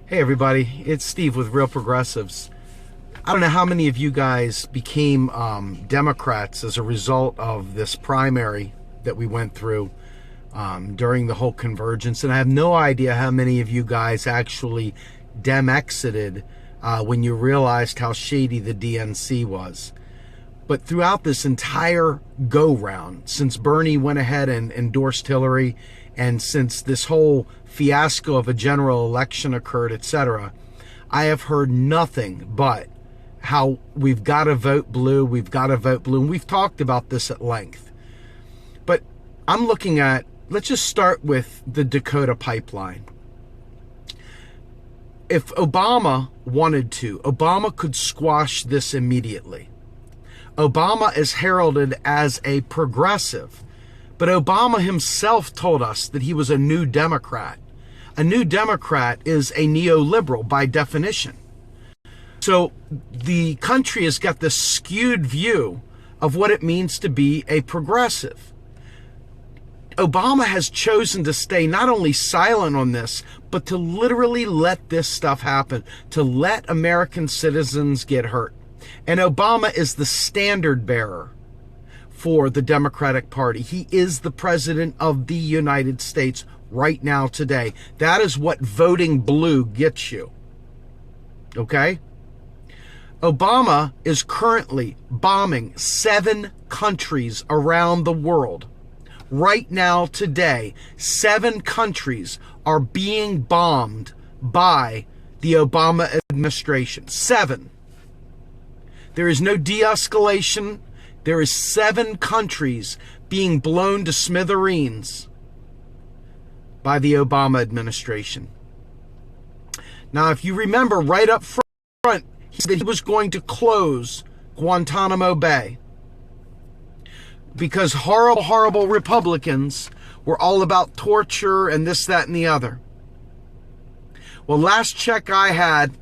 Hey everybody, it's Steve with Real Progressives. I don't know how many of you guys became Democrats as a result of this primary that we went through during the whole convergence, and I have no idea how many of you guys actually Dem-exited when you realized how shady the DNC was. But throughout this entire go-round, since Bernie went ahead and endorsed Hillary, and since this whole fiasco of a general election occurred, etc., I have heard nothing but how we've got to vote blue, and we've talked about this at length. But I'm looking at, let's just start with the Dakota pipeline. If Obama wanted to, Obama could squash this immediately. Obama is heralded as a progressive, but Obama himself told us that he was a new Democrat. A new Democrat is a neoliberal by definition. So the country has got this skewed view of what it means to be a progressive. Obama has chosen to stay not only silent on this, but to literally let this stuff happen, to let American citizens get hurt. And Obama is the standard bearer for the Democratic Party. He is the president of the United States right now today. That is what voting blue gets you. Okay? Obama is currently bombing 7 countries around the world. Right now today, 7 countries are being bombed by the Obama administration. 7. There is no de-escalation. There is 7 countries being blown to smithereens by the Obama administration. Now, if you remember right up front, he said he was going to close Guantanamo Bay because horrible, horrible Republicans were all about torture and this, that, and the other. Well, last check I had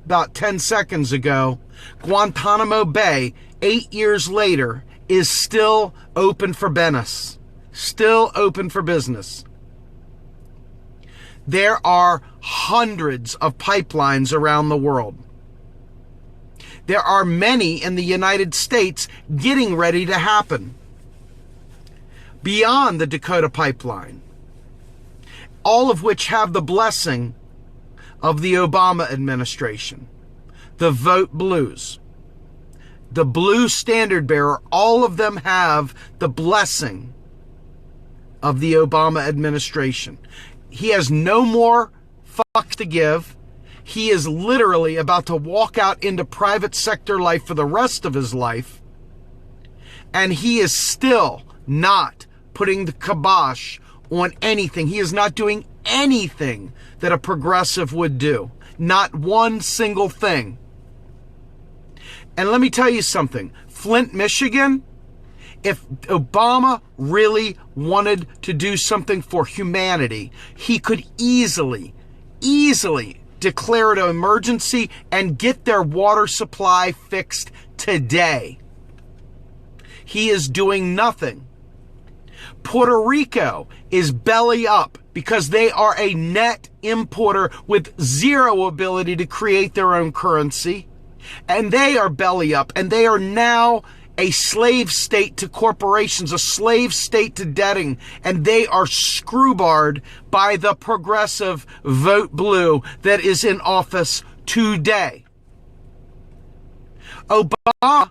about 10 seconds ago, Guantanamo Bay, 8 years later, is still open for business. Still open for business. There are hundreds of pipelines around the world. There are many in the United States getting ready to happen. Beyond the Dakota pipeline. All of which have the blessing of the Obama administration. The vote blues. The blue standard bearer, all of them have the blessing of the Obama administration. He has no more fucks to give. He is literally about to walk out into private sector life for the rest of his life. And he is still not putting the kibosh on anything. He is not doing anything that a progressive would do. Not one single thing. And let me tell you something. Flint, Michigan, if Obama really wanted to do something for humanity, he could easily declare an emergency and get their water supply fixed today. He is doing nothing. Puerto Rico is belly up because they are a net importer with zero ability to create their own currency. And they are belly up, and they are now a slave state to corporations, a slave state to debting, and they are screwbarred by the progressive vote blue that is in office today. Obama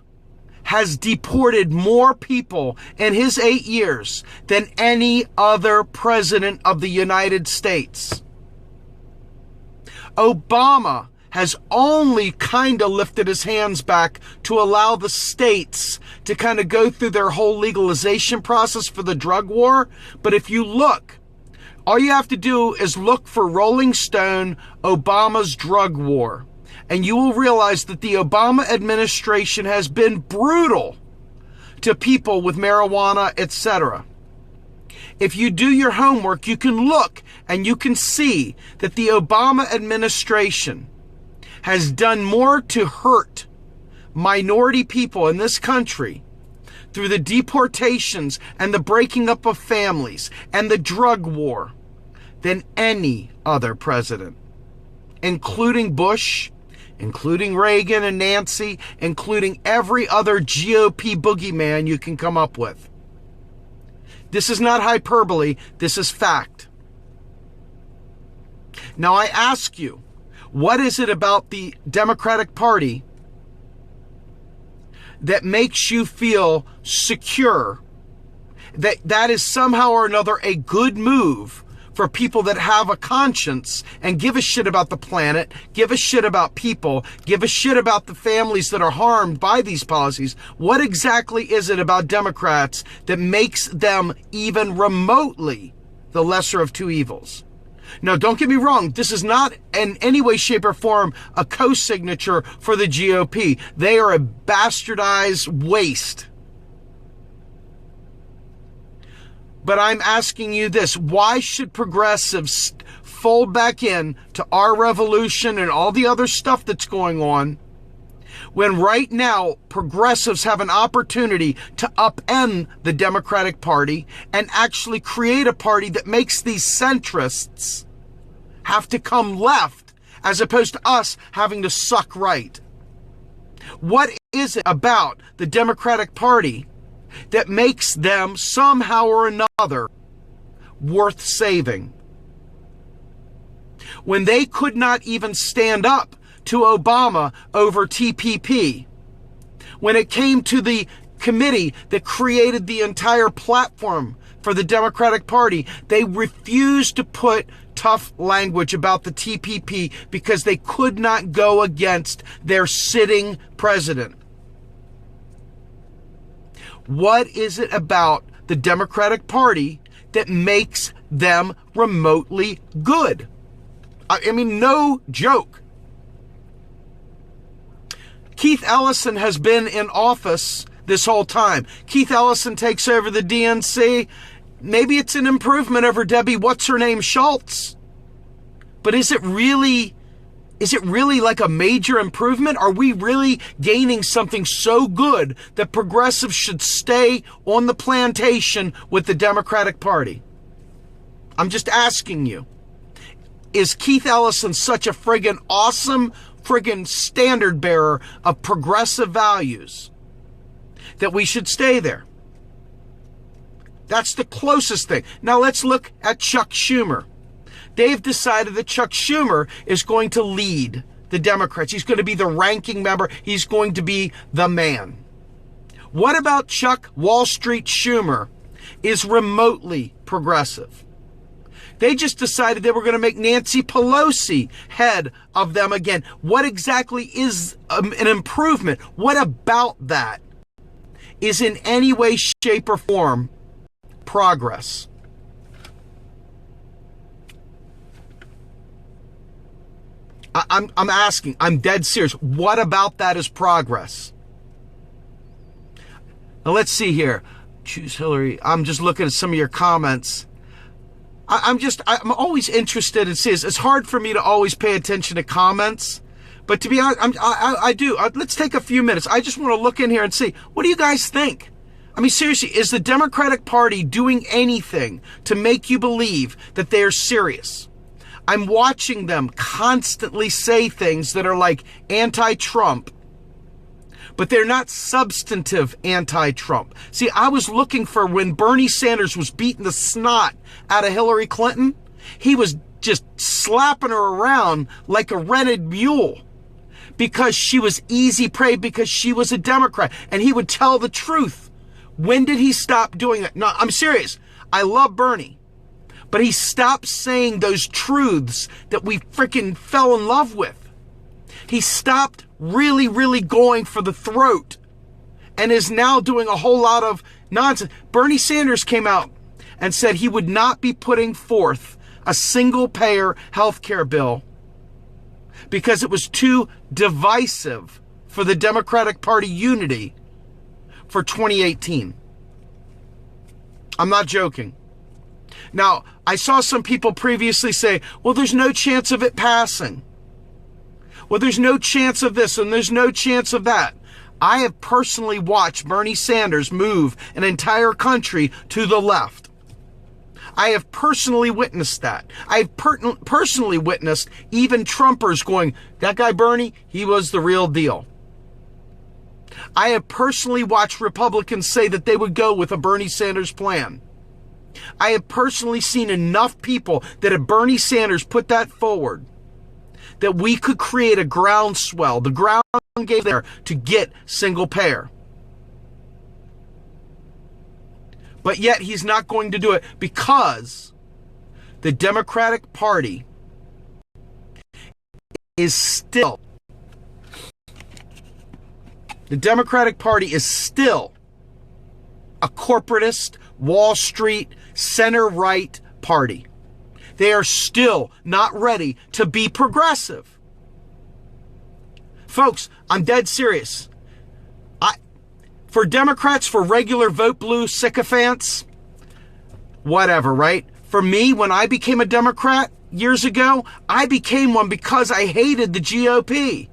has deported more people in his 8 years than any other president of the United States. Obama has only kind of lifted his hands back to allow the states to kind of go through their whole legalization process for the drug war. But if you look, all you have to do is look for Rolling Stone, Obama's drug war. And you will realize that the Obama administration has been brutal to people with marijuana, etc. If you do your homework, you can look and you can see that the Obama administration has done more to hurt minority people in this country through the deportations and the breaking up of families and the drug war than any other president. including Bush, including Reagan and Nancy, including every other GOP boogeyman you can come up with. This is not hyperbole, this is fact. Now I ask you, what is it about the Democratic Party that makes you feel secure that is somehow or another a good move for people that have a conscience and give a shit about the planet, give a shit about people, give a shit about the families that are harmed by these policies? What exactly is it about Democrats that makes them even remotely the lesser of two evils? Now, don't get me wrong. This is not in any way, shape, or form a co-signature for the GOP. They are a bastardized waste. But I'm asking you this. Why should progressives fold back in to our revolution and all the other stuff that's going on when right now progressives have an opportunity to upend the Democratic Party and actually create a party that makes these centrists have to come left as opposed to us having to suck right? What is it about the Democratic Party that makes them somehow or another worth saving? When they could not even stand up to Obama over TPP, when it came to the committee that created the entire platform for the Democratic Party, they refused to put tough language about the TPP because they could not go against their sitting president. What is it about the Democratic Party that makes them remotely good? I mean, no joke. Keith Ellison has been in office this whole time. Keith Ellison takes over the DNC. Maybe it's an improvement over Debbie What's-Her-Name Schultz. But is it really like a major improvement? Are we really gaining something so good that progressives should stay on the plantation with the Democratic Party? I'm just asking you. Is Keith Ellison such a friggin' awesome friggin' standard bearer of progressive values that we should stay there? That's the closest thing. Now let's look at Chuck Schumer. They've decided that Chuck Schumer is going to lead the Democrats. He's going to be the ranking member. He's going to be the man. What about Chuck Wall Street Schumer is remotely progressive? They just decided they were going to make Nancy Pelosi head of them again. What exactly is an improvement? What about that is in any way, shape, or form progress? I'm asking, I'm dead serious. What about that is progress? Now let's see here. Choose Hillary. I'm just looking at some of your comments. I'm always interested in seeing. It's hard for me to always pay attention to comments, but to be honest, I do. Let's take a few minutes. I just want to look in here and see, what do you guys think? I mean, seriously, is the Democratic Party doing anything to make you believe that they're serious? I'm watching them constantly say things that are like anti-Trump, but they're not substantive anti-Trump. See, I was looking for when Bernie Sanders was beating the snot out of Hillary Clinton, he was just slapping her around like a rented mule because she was easy prey, because she was a Democrat, and he would tell the truth. When did he stop doing that? No, I'm serious. I love Bernie. But he stopped saying those truths that we freaking fell in love with. He stopped really, really going for the throat and is now doing a whole lot of nonsense. Bernie Sanders came out and said he would not be putting forth a single-payer health care bill because it was too divisive for the Democratic Party unity for 2018. I'm not joking. Now, I saw some people previously say, well, there's no chance of it passing. Well, there's no chance of this and there's no chance of that. I have personally watched Bernie Sanders move an entire country to the left. I have personally witnessed that. I've personally witnessed even Trumpers going, that guy Bernie, he was the real deal. I have personally watched Republicans say that they would go with a Bernie Sanders plan. I have personally seen enough people that if Bernie Sanders put that forward, that we could create a groundswell, the ground game there to get single payer. But yet he's not going to do it because the Democratic Party is still a corporatist, Wall Street, center-right party. They are still not ready to be progressive. Folks, I'm dead serious. For Democrats, for regular vote blue sycophants, whatever, right? For me, when I became a Democrat years ago, I became one because I hated the GOP.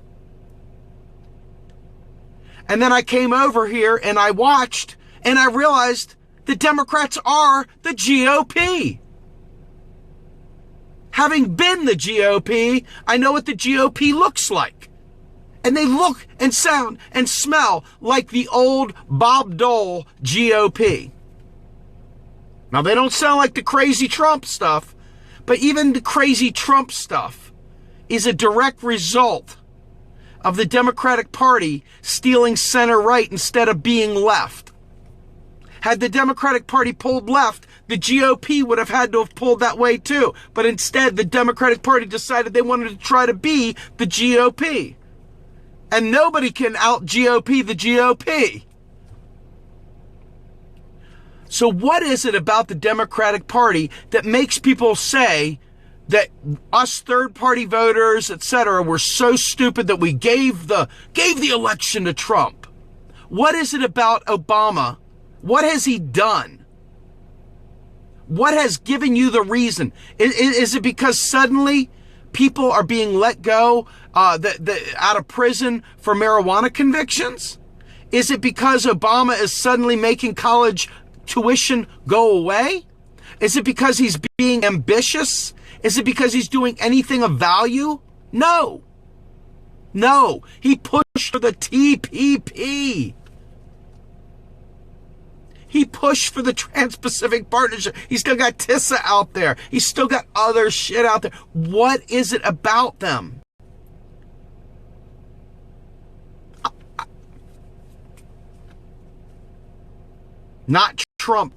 And then I came over here and I watched and I realized the Democrats are the GOP. Having been the GOP, I know what the GOP looks like. And they look and sound and smell like the old Bob Dole GOP. Now, they don't sound like the crazy Trump stuff, but even the crazy Trump stuff is a direct result of the Democratic Party stealing center-right instead of being left. Had the Democratic Party pulled left, the GOP would have had to have pulled that way too. But instead, the Democratic Party decided they wanted to try to be the GOP. And nobody can out-GOP the GOP. So what is it about the Democratic Party that makes people say that us third-party voters, etc., were so stupid that we gave the election to Trump? What is it about Obama? What has he done? What has given you the reason? Is it because suddenly people are being let go out of prison for marijuana convictions? Is it because Obama is suddenly making college tuition go away? Is it because he's being ambitious? Is it because he's doing anything of value? No. He pushed for the TPP. He pushed for the Trans-Pacific Partnership. He's still got TISA out there. He's still got other shit out there. What is it about them? Not Trump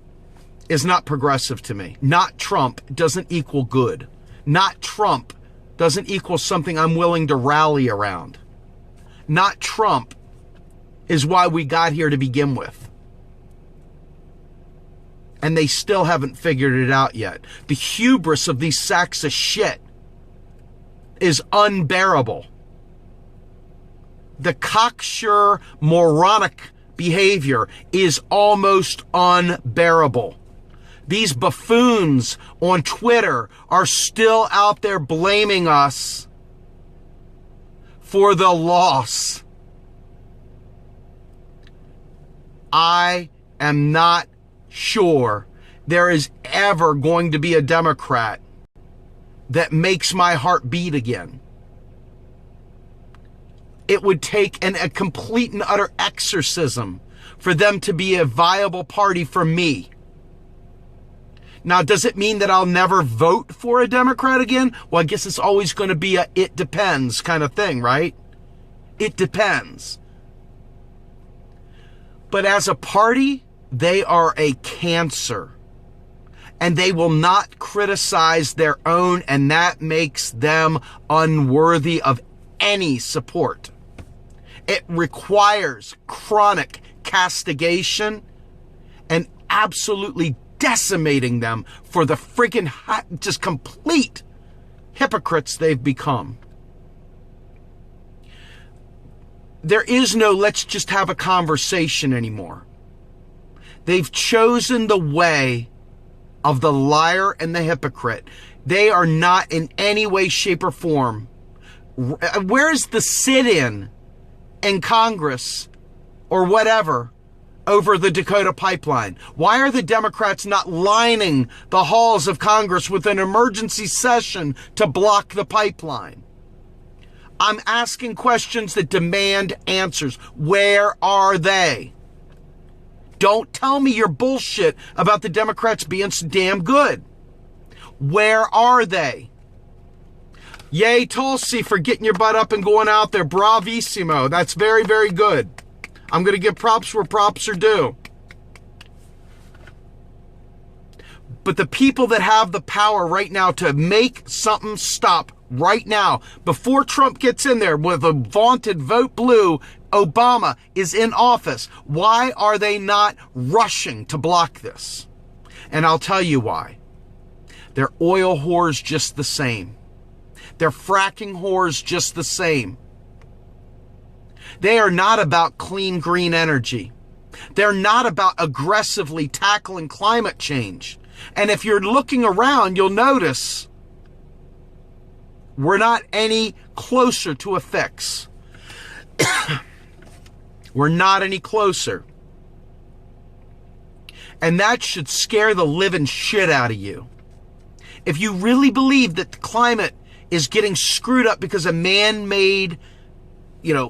is not progressive to me. Not Trump doesn't equal good. Not Trump doesn't equal something I'm willing to rally around. Not Trump is why we got here to begin with. And they still haven't figured it out yet. The hubris of these sacks of shit is unbearable. The cocksure, moronic behavior is almost unbearable. These buffoons on Twitter are still out there blaming us for the loss. I am not sure there is ever going to be a Democrat that makes my heart beat again. It would take a complete and utter exorcism for them to be a viable party for me. Now, does it mean that I'll never vote for a Democrat again? Well, I guess it's always going to be a it depends kind of thing, right? It depends. But as a party, they are a cancer. And they will not criticize their own, and that makes them unworthy of any support. It requires chronic castigation and absolutely decimating them for the freaking just complete hypocrites they've become. There is no let's just have a conversation anymore. They've chosen the way of the liar and the hypocrite. They are not in any way, shape, or form. Where's the sit-in in Congress or whatever over the Dakota pipeline? Why are the Democrats not lining the halls of Congress with an emergency session to block the pipeline? I'm asking questions that demand answers. Where are they? Don't tell me your bullshit about the Democrats being so damn good. Where are they? Yay, Tulsi, for getting your butt up and going out there. Bravissimo. That's very, very good. I'm going to give props where props are due. But the people that have the power right now to make something stop right now, before Trump gets in there with a vaunted vote blue, Obama is in office. Why are they not rushing to block this? And I'll tell you why. They're oil whores just the same. They're fracking whores just the same. They are not about clean green energy. They're not about aggressively tackling climate change. And if you're looking around, you'll notice we're not any closer to a fix. We're not any closer. And that should scare the living shit out of you. If you really believe that the climate is getting screwed up because of man-made,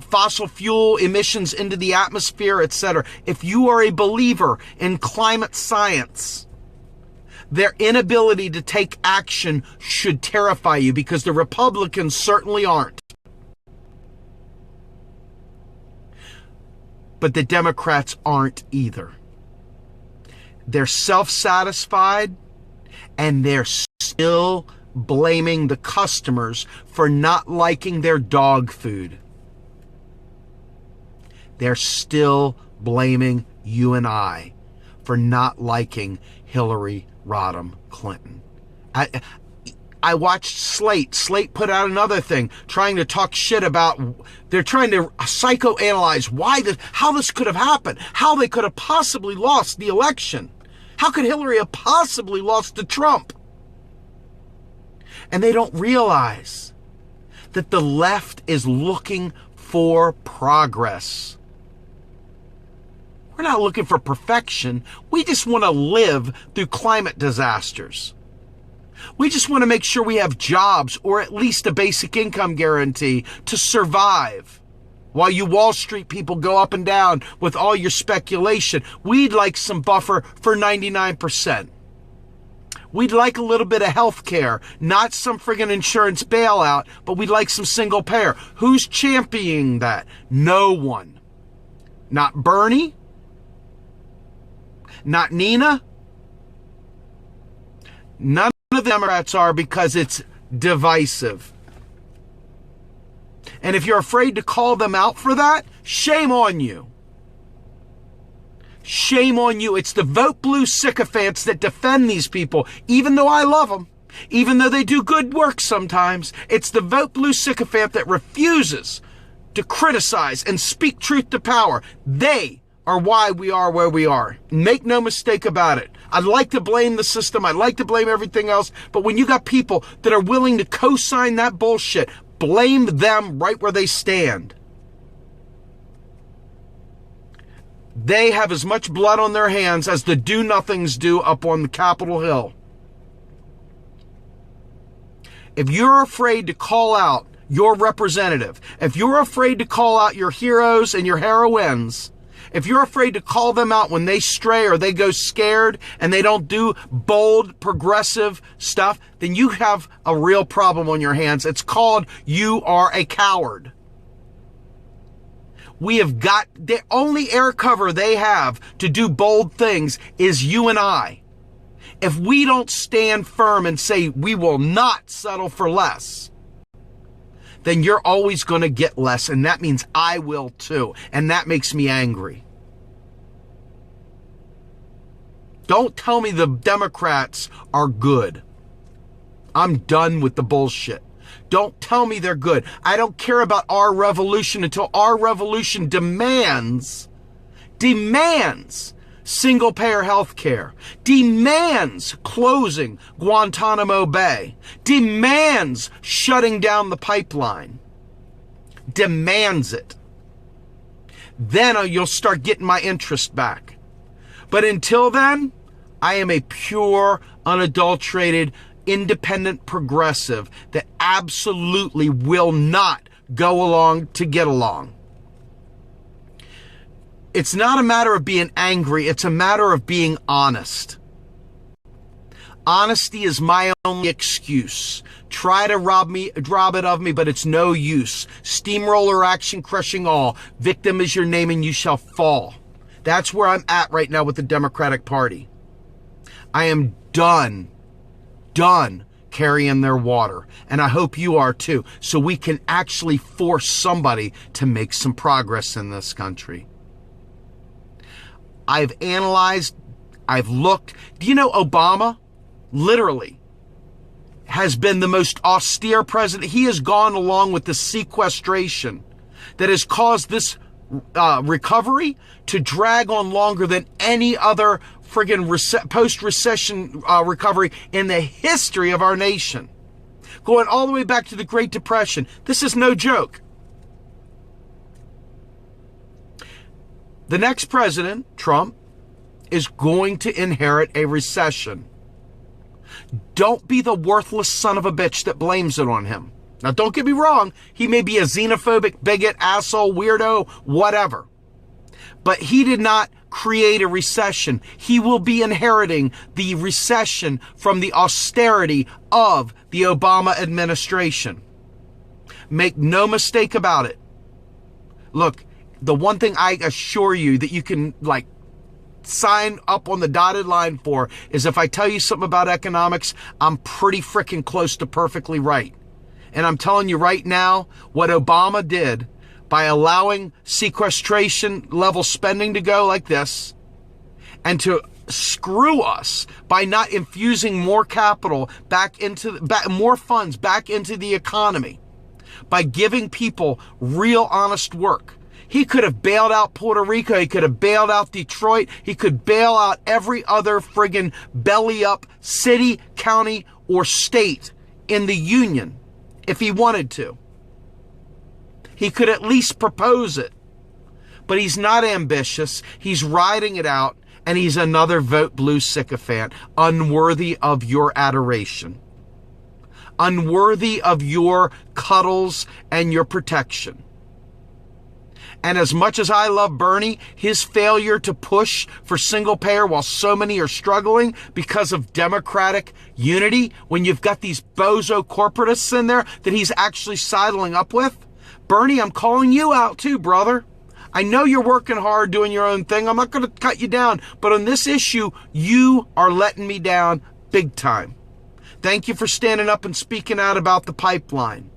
fossil fuel emissions into the atmosphere, etc. If you are a believer in climate science, their inability to take action should terrify you, because the Republicans certainly aren't. But the Democrats aren't either. They're self-satisfied, and they're still blaming the customers for not liking their dog food. They're still blaming you and I for not liking Hillary Rodham Clinton. I watched Slate. Slate put out another thing trying to talk shit about, they're trying to psychoanalyze how this could have happened, how they could have possibly lost the election. How could Hillary have possibly lost to Trump? And they don't realize that the left is looking for progress. We're not looking for perfection. We just want to live through climate disasters. We just want to make sure we have jobs, or at least a basic income guarantee to survive. While you Wall Street people go up and down with all your speculation, we'd like some buffer for 99%. We'd like a little bit of health care, not some friggin' insurance bailout, but we'd like some single payer. Who's championing that? No one. Not Bernie. Not Nina. None of the Democrats are, because it's divisive. And if you're afraid to call them out for that, shame on you. Shame on you. It's the vote blue sycophants that defend these people, even though I love them, even though they do good work sometimes. It's the vote blue sycophant that refuses to criticize and speak truth to power. They are why we are where we are. Make no mistake about it. I'd like to blame the system. I'd like to blame everything else. But when you got people that are willing to co-sign that bullshit, blame them right where they stand. They have as much blood on their hands as the do-nothings do up on the Capitol Hill. If you're afraid to call out your representative, if you're afraid to call out your heroes and your heroines, if you're afraid to call them out when they stray or they go scared and they don't do bold, progressive stuff, then you have a real problem on your hands. It's called you are a coward. We have got, the only air cover they have to do bold things is you and I. If we don't stand firm and say we will not settle for less, then you're always going to get less, and that means I will too, and that makes me angry. Don't tell me the Democrats are good. I'm done with the bullshit. Don't tell me they're good. I don't care about our revolution until our revolution demands single payer health care, demands closing Guantanamo Bay, demands shutting down the pipeline, demands it. Then you'll start getting my interest back. But until then, I am a pure, unadulterated, independent progressive that absolutely will not go along to get along. It's not a matter of being angry. It's a matter of being honest. Honesty is my only excuse. Try to rob it of me, but it's no use. Steamroller action crushing all. Victim is your name and you shall fall. That's where I'm at right now with the Democratic Party. I am done carrying their water. And I hope you are too. So we can actually force somebody to make some progress in this country. I've analyzed, I've looked. Do you know Obama literally has been the most austere president? He has gone along with the sequestration that has caused this recovery to drag on longer than any other friggin' post-recession recovery in the history of our nation. Going all the way back to the Great Depression. This is no joke. The next president, Trump, is going to inherit a recession. Don't be the worthless son of a bitch that blames it on him. Now, don't get me wrong. He may be a xenophobic, bigot, asshole, weirdo, whatever. But he did not create a recession. He will be inheriting the recession from the austerity of the Obama administration. Make no mistake about it. Look, the one thing I assure you that you can sign up on the dotted line for is if I tell you something about economics, I'm pretty freaking close to perfectly right. And I'm telling you right now, what Obama did by allowing sequestration level spending to go like this and to screw us by not infusing more capital more funds back into the economy, by giving people real honest work. He could have bailed out Puerto Rico. He could have bailed out Detroit. He could bail out every other friggin' belly up city, county, or state in the union if he wanted to. He could at least propose it. But he's not ambitious. He's riding it out, and he's another vote blue sycophant, unworthy of your adoration, unworthy of your cuddles and your protection. And as much as I love Bernie, his failure to push for single payer while so many are struggling because of Democratic unity, when you've got these bozo corporatists in there that he's actually sidling up with, Bernie, I'm calling you out too, brother. I know you're working hard doing your own thing. I'm not going to cut you down. But on this issue, you are letting me down big time. Thank you for standing up and speaking out about the pipeline.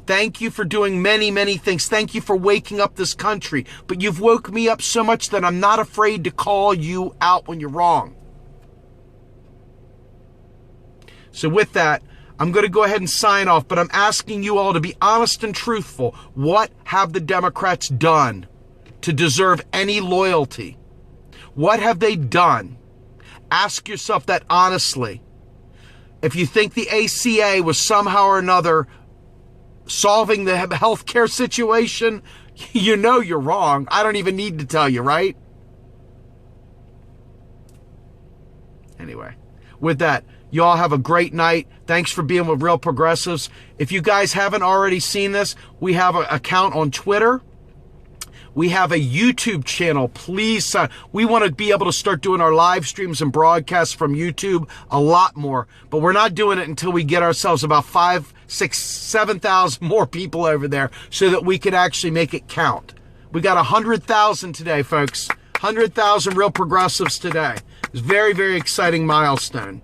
Thank you for doing many, many things. Thank you for waking up this country. But you've woke me up so much that I'm not afraid to call you out when you're wrong. So with that, I'm going to go ahead and sign off, but I'm asking you all to be honest and truthful. What have the Democrats done to deserve any loyalty? What have they done? Ask yourself that honestly. If you think the ACA was somehow or another solving the healthcare situation, you know you're wrong. I don't even need to tell you, right? Anyway, with that, you all have a great night. Thanks for being with Real Progressives. If you guys haven't already seen this, we have an account on Twitter. We have a YouTube channel. Please, we want to be able to start doing our live streams and broadcasts from YouTube a lot more. But we're not doing it until we get ourselves about 5, 6, 7,000 more people over there so that we can actually make it count. We got 100,000 today, folks. 100,000 Real Progressives today. It's a very, very exciting milestone.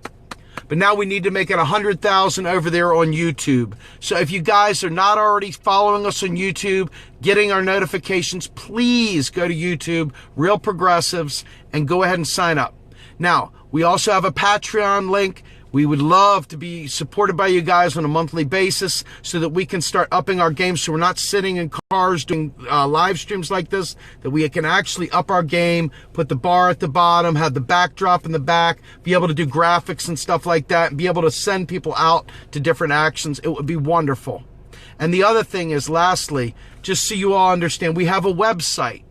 But now we need to make it 100,000 over there on YouTube. So if you guys are not already following us on YouTube, getting our notifications, please go to YouTube, Real Progressives, and go ahead and sign up. Now, we also have a Patreon link. We would love to be supported by you guys on a monthly basis so that we can start upping our game so we're not sitting in cars doing live streams like this, that we can actually up our game, put the bar at the bottom, have the backdrop in the back, be able to do graphics and stuff like that, and be able to send people out to different actions. It would be wonderful. And the other thing is, lastly, just so you all understand, we have a website.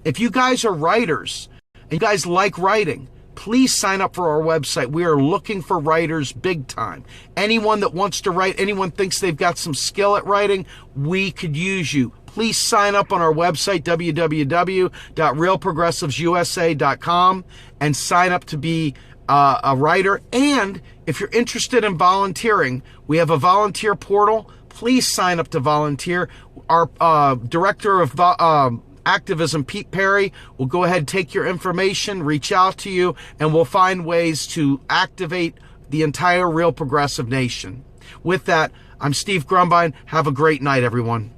If you guys are writers and you guys like writing, please sign up for our website. We are looking for writers big time. Anyone that wants to write, anyone thinks they've got some skill at writing, we could use you. Please sign up on our website, www.realprogressivesusa.com, and sign up to be a writer. And if you're interested in volunteering, we have a volunteer portal. Please sign up to volunteer. Our director of activism, Pete Perry, will go ahead and take your information, reach out to you, and we'll find ways to activate the entire Real Progressive Nation. With that, I'm Steve Grumbine. Have a great night, everyone.